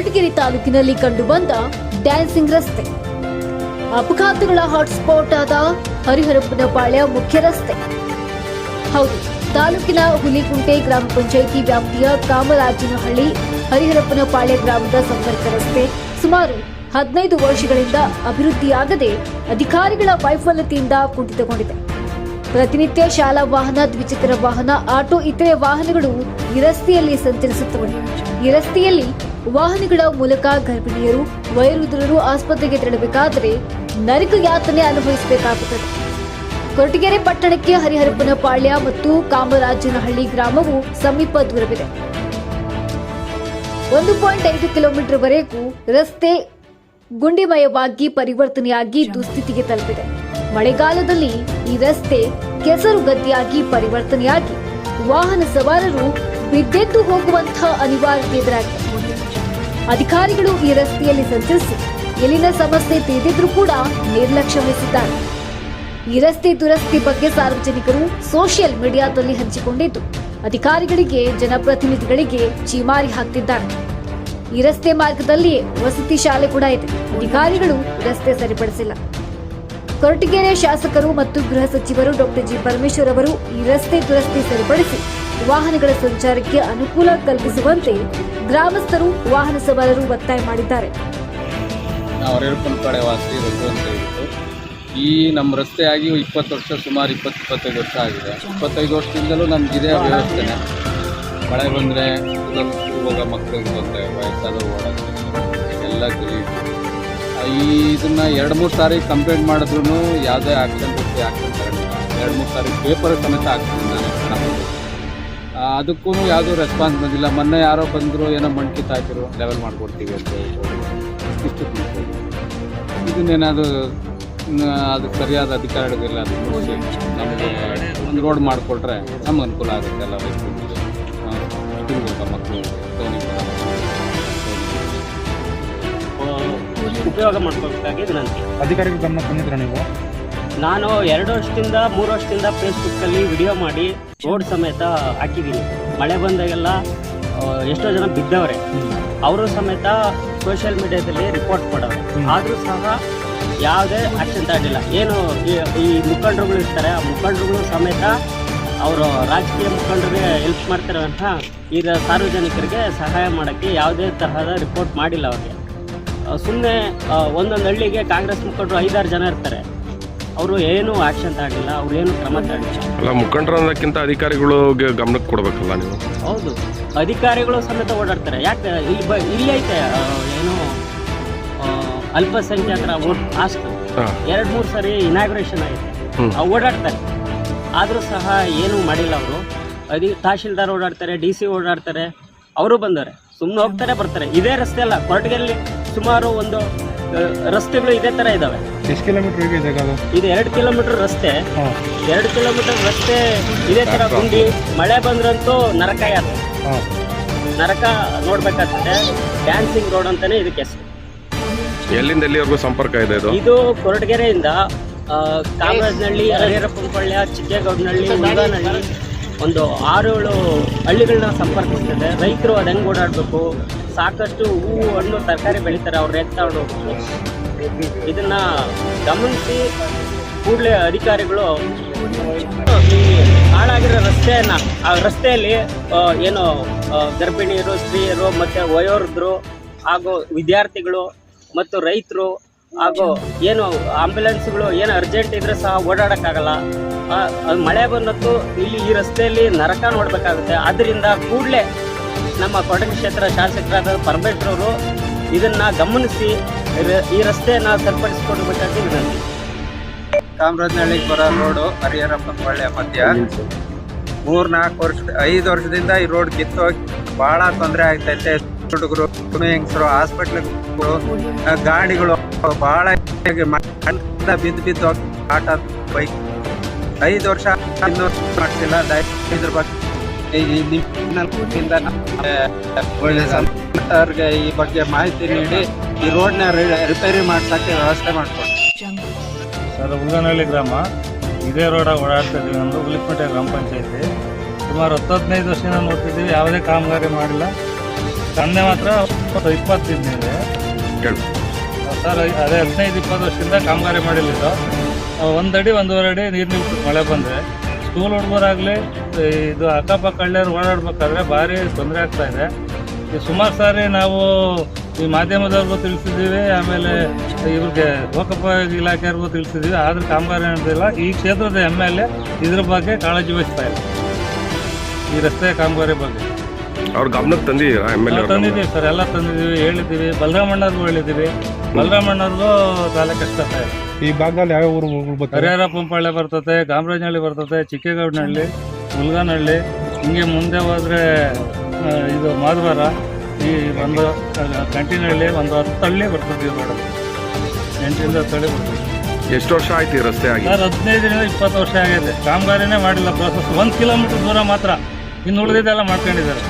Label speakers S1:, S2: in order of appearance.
S1: ಕೊರಟಗೆರೆ ತಾಲೂಕಿನಲ್ಲಿ ಕಂಡುಬಂದ ಡ್ಯಾನ್ಸಿಂಗ್ ರಸ್ತೆ. ಅಪಘಾತಗಳ ಹಾಟ್ಸ್ಪಾಟ್ ಆದ ಹರಿಹರಪ್ಪನಪಾಳ್ಯ ಮುಖ್ಯ ರಸ್ತೆ. ಹೌದು, ತಾಲೂಕಿನ ಹುಲಿಕುಂಟೆ ಗ್ರಾಮ ಪಂಚಾಯಿತಿ ವ್ಯಾಪ್ತಿಯ ಕಾಮರಾಜನಹಳ್ಳಿ ಹರಿಹರಪ್ಪನಪಾಳ್ಯ ಗ್ರಾಮದ ಸಂಪರ್ಕ ರಸ್ತೆ ಸುಮಾರು 15 ವರ್ಷಗಳಿಂದ ಅಭಿವೃದ್ಧಿಯಾಗದೆ ಅಧಿಕಾರಿಗಳ ವೈಫಲ್ಯತೆಯಿಂದ ಕುಂಠಿತಗೊಂಡಿದೆ. ಪ್ರತಿನಿತ್ಯ ಶಾಲಾ ವಾಹನ, ದ್ವಿಚಕ್ರ ವಾಹನ, ಆಟೋ ಇತರೆ ವಾಹನಗಳು ಈ ರಸ್ತೆಯಲ್ಲಿ ಸಂಚರಿಸುತ್ತವೆ. ಈ ರಸ್ತೆಯಲ್ಲಿ ವಾಹನಗಳ ಮೂಲಕ ಗರ್ಭಿಣಿಯರು, ವಯೋವೃದ್ಧರು ಆಸ್ಪತ್ರೆಗೆ ತೆರಳಬೇಕಾದರೆ ನರಕ ಯಾತನೆ ಅನುಭವಿಸಬೇಕಾಗುತ್ತದೆ. ಕೊರಟಗೆರೆ ಪಟ್ಟಣಕ್ಕೆ ಹರಿಹರಪ್ಪನಪಾಳ್ಯ ಮತ್ತು ಕಾಮರಾಜನಹಳ್ಳಿ ಗ್ರಾಮವು ಸಮೀಪ ದೂರವಿದೆ. 1.5 ಕಿಲೋಮೀಟರ್ ವರೆಗೂ ರಸ್ತೆ ಗುಂಡಿಮಯವಾಗಿ ಪರಿವರ್ತನೆಯಾಗಿ ದುಸ್ಥಿತಿಗೆ ತಲುಪಿದೆ. ಮಳೆಗಾಲದಲ್ಲಿ ಈ ರಸ್ತೆ ಕೆಸರು ಗದ್ದೆಯಾಗಿ ಪರಿವರ್ತನೆಯಾಗಿ ವಾಹನ ಸವಾರರು ಬಿದ್ದೆದ್ದು ಹೋಗುವಂತಹ ಅನಿವಾರ್ಯತೆ ಎದುರಾಗಿದೆ. ಅಧಿಕಾರಿಗಳು ಈ ರಸ್ತೆಯಲ್ಲಿ ಸಂಚರಿಸಿ ಎಲ್ಲಿನ ಸಮಸ್ಯೆ ತಿಳಿದಿದ್ರೂ ಕೂಡ ನಿರ್ಲಕ್ಷ್ಯ ವಹಿಸಿದ್ದಾರೆ. ಈ ರಸ್ತೆ ದುರಸ್ತಿ ಬಗ್ಗೆ ಸಾರ್ವಜನಿಕರು ಸೋಷಿಯಲ್ ಮೀಡಿಯಾದಲ್ಲಿ ಹಂಚಿಕೊಂಡಿದ್ದು ಅಧಿಕಾರಿಗಳಿಗೆ, ಜನಪ್ರತಿನಿಧಿಗಳಿಗೆ ಚೀಮಾರಿ ಹಾಕ್ತಿದ್ದಾರೆ. ಈ ರಸ್ತೆ ಮಾರ್ಗದಲ್ಲಿ ವಸತಿ ಶಾಲೆ ಕೂಡ ಇದೆ. ಅಧಿಕಾರಿಗಳು ರಸ್ತೆ ಸರಿಪಡಿಸಿಲ್ಲ. ಕೊರಟಗೆರೆ ಶಾಸಕರು ಮತ್ತು ಗೃಹ ಸಚಿವರು ಡಾಕ್ಟರ್ ಜಿ ಪರಮೇಶ್ವರ್ ಅವರು ಈ ರಸ್ತೆ ದುರಸ್ತಿ ಸರಿಪಡಿಸಿ ವಾಹನಗಳ ಸಂಚಾರಕ್ಕೆ ಅನುಕೂಲ ಕಲ್ಪಿಸುವಂತೆ ಗ್ರಾಮಸ್ಥರು, ವಾಹನ ಸವಾರರು ಒತ್ತಾಯ ಮಾಡಿದ್ದಾರೆ.
S2: ಈ ನಮ್ಮ ರಸ್ತೆ ಆಗಿ 20 ವರ್ಷ, ಸುಮಾರು 20-25 ವರ್ಷ ಆಗಿದೆ. 25 ವರ್ಷದಿಂದಲೂ ನಮಗಿದೆ ವ್ಯವಸ್ಥೆನೆ. ಮಳೆ ಬಂದರೆ ಹೋಗೋ ಮಕ್ಕಳಿಗೆ ತೊಂದರೆ, ವಯಸ್ಸಾದವರು ಓಡೋಕ್ಕೆ ಎಲ್ಲ ಗಲೀಜು. ಇದನ್ನು 2-3 ಸಾರಿ ಕಂಪ್ಲೇಂಟ್ ಮಾಡಿದ್ರು ಯಾವುದೇ ಆ್ಯಕ್ಷನ್ ತಗೊಂಡಿಲ್ಲ. 2-3 ಸಾರಿ ಪೇಪರ್ ಸಮೇತ ಹಾಕ್ತೀನಿ ನಾನು. ಅದಕ್ಕೂ ಯಾವುದೂ ರೆಸ್ಪಾನ್ಸ್ ಬಂದಿಲ್ಲ. ಮೊನ್ನೆ ಯಾರೋ ಬಂದರು, ಏನೋ ಮಣ್ಣು ಕಿತ್ತಾಕಿರು, ಲೆವೆಲ್ ಮಾಡಿಕೊಡ್ತೀವಿ ಅಂತ ಇಷ್ಟು ಇದನ್ನೇನಾದರೂ ಅದಕ್ಕೆ ಸರಿಯಾದ ಅಧಿಕಾರಿಗಳಿಲ್ಲ, ಅದು ಮುಗಿಸಿ ನಮಗೆ ಒಂದು ರೋಡ್ ಮಾಡಿಕೊಟ್ರೆ ನಮ್ಗೆ ಅನುಕೂಲ ಆಗುತ್ತೆ. ಎಲ್ಲ ರೈತರಿಗೆ, ಸ್ಕೂಲ್ಗೆ ಮಕ್ಕಳು
S3: ಉಪಯೋಗ ಮಾಡ್ಕೋಬೇಕಾಗಿ ವಿನಂತಿ.
S4: ಅಧಿಕಾರಿಗಳ ಗಮನ ತಂದಿದ್ರ ನೀವು?
S3: ನಾನು 2 ವರ್ಷದಿಂದ 3 ವರ್ಷದಿಂದ ಫೇಸ್ಬುಕ್ಕಲ್ಲಿ ವಿಡಿಯೋ ಮಾಡಿ ರೋಡ್ ಸಮೇತ ಹಾಕಿದ್ದೀನಿ. ಮಳೆ ಬಂದಾಗೆಲ್ಲ ಎಷ್ಟೋ ಜನ ಬಿದ್ದವ್ರೆ, ಅವರು ಸಮೇತ ಸೋಷಿಯಲ್ ಮೀಡಿಯಾದಲ್ಲಿ ರಿಪೋರ್ಟ್ ಮಾಡವ್ರೆ. ಆದರೂ ಸಹ ಯಾವುದೇ ಆಕ್ಷನ್ ತಗೊಂಡಿಲ್ಲ. ಏನು ಈ ಮುಖಂಡರುಗಳು ಇರ್ತಾರೆ, ಆ ಮುಖಂಡರುಗಳು ಸಮೇತ ಅವರು ರಾಜಕೀಯ ಮುಖಂಡರಿಗೆ ಹೆಲ್ಪ್ ಮಾಡ್ತಾರೆ ಅಂತ ಈಗ ಸಾರ್ವಜನಿಕರಿಗೆ ಸಹಾಯ ಮಾಡೋಕ್ಕೆ ಯಾವುದೇ ತರಹದ ರಿಪೋರ್ಟ್ ಮಾಡಿಲ್ಲ. ಅವ್ರಿಗೆ ಸುಮ್ಮನೆ ಒಂದೊಂದು ಹಳ್ಳಿಗೆ ಕಾಂಗ್ರೆಸ್ ಮುಖಂಡರು 5-6 ಜನ ಇರ್ತಾರೆ, ಅವರು ಏನೂ ಆಕ್ಷನ್ ತಗೊಂಡಿಲ್ಲ, ಅವ್ರು ಏನು ಕ್ರಮ ತಗೊಂಡಿಲ್ಲ.
S5: ಅಲ್ಲ, ಮುಖಂಡರು ಅನ್ನೋಕ್ಕಿಂತ ಅಧಿಕಾರಿಗಳಿಗೆ ಗಮನಕ್ಕೆ ಕೊಡಬೇಕಲ್ಲ ನೀವು?
S3: ಹೌದು, ಅಧಿಕಾರಿಗಳು ಸಮೇತ ಓಡಾಡ್ತಾರೆ. ಯಾಕೆ ಇಲ್ಲಿ ಐತೆ ಏನು ಅಲ್ಪಸಂಖ್ಯಾತರ ವೋಟ್ ಆಸ್ತು 2-3 ಸರಿ ಇನಾಗ್ರೇಷನ್ ಆಗಿದೆ, ಓಡಾಡ್ತಾರೆ. ಆದರೂ ಸಹ ಏನೂ ಮಾಡಿಲ್ಲ ಅವರು. ತಹಶೀಲ್ದಾರ್ ಓಡಾಡ್ತಾರೆ, DC ಓಡಾಡ್ತಾರೆ, ಅವರು ಬಂದವ್ರೆ, ಸುಮ್ಮನೆ ಹೋಗ್ತಾರೆ ಬರ್ತಾರೆ. ಇದೇ ರಸ್ತೆ ಅಲ್ಲ, ಕೊರಟಗೆರೆಯಲ್ಲಿ ಸುಮಾರು ಒಂದು ರಸ್ತೆಗಳು ಇದೇ ಥರ ಇದ್ದಾವೆ.
S4: ಎಷ್ಟು ಕಿಲೋಮೀಟರ್ ಇದೆ
S3: ಇದು 2 ಕಿಲೋಮೀಟರ್ ರಸ್ತೆ. 2 ಕಿಲೋಮೀಟರ್ ರಸ್ತೆ ಇದೇ ಥರ ಗುಂಡಿ. ಮಳೆ ಬಂದ್ರಂತೂ ನರಕ ಯಾತ್ರೆ, ನರಕ ನೋಡ್ಬೇಕಾಗ್ತದೆ. ಡ್ಯಾನ್ಸಿಂಗ್ ರೋಡ್ ಅಂತಾನೆ ಇದಕ್ಕೆ ಹೆಸರು.
S5: ಎಲ್ಲಿಂದ ಎಲ್ಲಿವರೆಗೂ ಸಂಪರ್ಕ ಇದೆ ಇದು?
S3: ಕೊರಟಗೆರೆಯಿಂದ ಕಾಮರಾಜನಹಳ್ಳಿ, ಹರಿಹರಪ್ಪನಪಾಳ್ಯ, ಚಿಕ್ಕೇಗೌಡನಹಳ್ಳಿ, ಉಂಗಾನಹಳ್ಳಿ ಒಂದು 6-7 ಹಳ್ಳಿಗಳನ್ನ ಸಂಪರ್ಕಿಸ್ತದೆ. ರೈತರು ಅದು ಹೆಂಗೆ ಓಡಾಡಬೇಕು, ಸಾಕಷ್ಟು ಹೂವು, ಹಣ್ಣು, ತರಕಾರಿ ಬೆಳೀತಾರೆ, ಅವ್ರು ರೇಟ್ ತಗೊಂಡು ಹೋಗ್ಬೇಕು. ಇದನ್ನು ಗಮನಿಸಿ ಕೂಡಲೇ ಅಧಿಕಾರಿಗಳು ಈ ಹಾಳಾಗಿರೋ ರಸ್ತೆಯನ್ನು, ಆ ರಸ್ತೆಯಲ್ಲಿ ಏನು ಗರ್ಭಿಣಿಯರು, ಸ್ತ್ರೀಯರು ಮತ್ತು ವಯೋವೃದ್ಧರು ಹಾಗೂ ವಿದ್ಯಾರ್ಥಿಗಳು ಮತ್ತು ರೈತರು ಹಾಗೂ ಏನು ಆಂಬ್ಯುಲೆನ್ಸ್ಗಳು ಏನು ಅರ್ಜೆಂಟ್ ಇದ್ರೆ ಸಹ ಓಡಾಡೋಕ್ಕಾಗಲ್ಲ. ಅದು ಮಳೆ ಬಂದದ್ದು ಇಲ್ಲಿ ಈ ರಸ್ತೆಯಲ್ಲಿ ನರಕ ನೋಡಬೇಕಾಗುತ್ತೆ. ಆದ್ದರಿಂದ ಕೂಡಲೇ ನಮ್ಮ ಕೊರಟಗೆರೆ ಕ್ಷೇತ್ರ ಶಾಸಕರಾದ ಪರಮೇಶ್ವರ್ ಅವರು ಇದನ್ನು ಗಮನಿಸಿ ಈ ರಸ್ತೆಯನ್ನು ಸರಿಪಡಿಸಿಕೊಡ್ಬೇಕಾಗಿ ವಿನಂತಿ.
S6: ಕಾಮರಾಜನಹಳ್ಳಿಗೆ ಬರೋ ರೋಡು ಹರಿಹರಪ್ಪನಪಾಳ್ಯ ಮಧ್ಯ 3-4 ವರ್ಷ 5 ವರ್ಷದಿಂದ ಈ ರೋಡ್ ಕಿತ್ತೋಗಿ ಭಾಳ ತೊಂದರೆ ಆಗ್ತೈತೆ. ಹುಡುಗರು, ಹೆಂಗಸರು, ಹಾಸ್ಪಿಟ್ಲಿಗೆ ಗಾಡಿಗಳು ಭಾಳ ಬಿದ್ದು ಆಟ ಬೈಕ್ 5 ವರ್ಷ ಇನ್ನೂ ಮಾಡಿಸಿಲ್ಲ. ಇದ್ರ ಬಗ್ಗೆ ಈ ಬಗ್ಗೆ ಮಾಹಿತಿ ನೀಡಿ ಈ ರೋಡ್ನ ರಿಪೇರಿ ಮಾಡ್ಸಕ್ಕೆ ವ್ಯವಸ್ಥೆ ಮಾಡ್ಕೊಂಡು.
S4: ಸರ್, ಉಂಗಾನಹಳ್ಳಿ ಗ್ರಾಮ ಇದೇ ರೋಡಾಗ ಓಡಾಡ್ತಾ ಇದ್ದೀವಿ. ನಮ್ಮದು ಹುಲಿಕುಂಟೆ ಗ್ರಾಮ ಪಂಚಾಯತಿ. ಸುಮಾರು 10-15 ವರ್ಷದಿಂದ ನೋಡ್ತಿದ್ದೀವಿ, ಯಾವುದೇ ಕಾಮಗಾರಿ ಮಾಡಿಲ್ಲ. ಕಂದೆ ಮಾತ್ರ 20 ಇದೆ
S5: ಕೇಳು.
S4: ಸರ್. ಅದೇ 15-20 ವರ್ಷದಿಂದ ಕಾಮಗಾರಿ ಮಾಡಿಲ್ಲ. 1 ಅಡಿ 1.5 ಅಡಿ ನೀರು ನಿಲ್ತು ಮಳೆ ಬಂದರೆ. ಸ್ಕೂಲ್ ಹುಡುಗರಾಗಲಿ ಇದು ಅಕ್ಕಪಕ್ಕ ಹಳ್ಳಿಯರು ಓಡಾಡ್ಬೇಕಾದ್ರೆ ಭಾರಿ ತೊಂದರೆ ಆಗ್ತಾ ಇದೆ. ಈ ಸುಮಾರು ಸಾರಿ ನಾವು ಈ ಮಾಧ್ಯಮದವ್ರಿಗೂ ತಿಳಿಸಿದ್ದೀವಿ, ಆಮೇಲೆ ಇವ್ರಿಗೆ ಲೋಕೋಪಯೋಗಿ ಇಲಾಖೆಯವ್ರಿಗೂ ತಿಳಿಸಿದ್ದೀವಿ, ಆದ್ರೆ ಕಾಮಗಾರಿ ನಡೆದಿಲ್ಲ. ಈ ಕ್ಷೇತ್ರದ MLA ಇದ್ರ ಬಗ್ಗೆ ಕಾಳಜಿ ವಹಿಸ್ತಾ ಇಲ್ಲ, ಈ ರಸ್ತೆ ಕಾಮಗಾರಿ ಬಗ್ಗೆ.
S5: ಅವ್ರ ಗಮನಕ್ಕೆ ತಂದಿದ್ದೀರಾ MLA ಅವ್ರ ಗಮನಕ್ಕೆ?
S4: ತಂದಿದ್ದೀವಿ ಸರ್, ಎಲ್ಲ ತಂದಿದ್ದೀವಿ, ಹೇಳಿದ್ದೀವಿ. ಬಲರಾಮಣ್ಣವ್ರಿಗೂ ಹೇಳಿದ್ದೀವಿ, ಬಲರಾಮಣ್ಣವ್ರಿಗೂ ತಲೆ ಕಷ್ಟ ಇದೆ.
S7: ಈ ಭಾಗದಲ್ಲಿ ಯಾವ ಊರು
S4: ಹರಿಹರ ಪಂಪಳ್ಳಿ ಬರ್ತದೆ, ಗಾಮರಾಜನಹಳ್ಳಿ ಬರ್ತದೆ, ಚಿಕ್ಕೇಗೌಡನಹಳ್ಳಿ, ಮುಲ್ಗಾನಹಳ್ಳಿ, ಹಿಂಗೆ ಮುಂದೆ ಹೋದರೆ ಇದು ಮಾಧವರ, ಈ ಒಂದು ಕಂಟಿನಹಳ್ಳಿ, ಒಂದು 10 ಹಳ್ಳಿ ಬರ್ತದೆ. ಈ ರೋಡ್ 8ರಿಂದ 10 ಹಳ್ಳಿ ಬರ್ತದೆ.
S5: ಎಷ್ಟು ವರ್ಷ ಆಯ್ತು ಈ ರಸ್ತೆ ಆಗಿ?
S4: ಸರ್ 15ರಿಂದ 20 ವರ್ಷ ಆಗಿದೆ. ಕಾಮಗಾರಿನೇ ಮಾಡಿಲ್ಲ. ಪ್ರೋಸೆಸ್ 1 ಕಿಲೋಮೀಟರ್ ದೂರ ಮಾತ್ರ, ಇನ್ನು ಉಳಿದಿದ್ದೆಲ್ಲ ಮಾಡ್ಕೊಂಡಿದ್ದಾರೆ.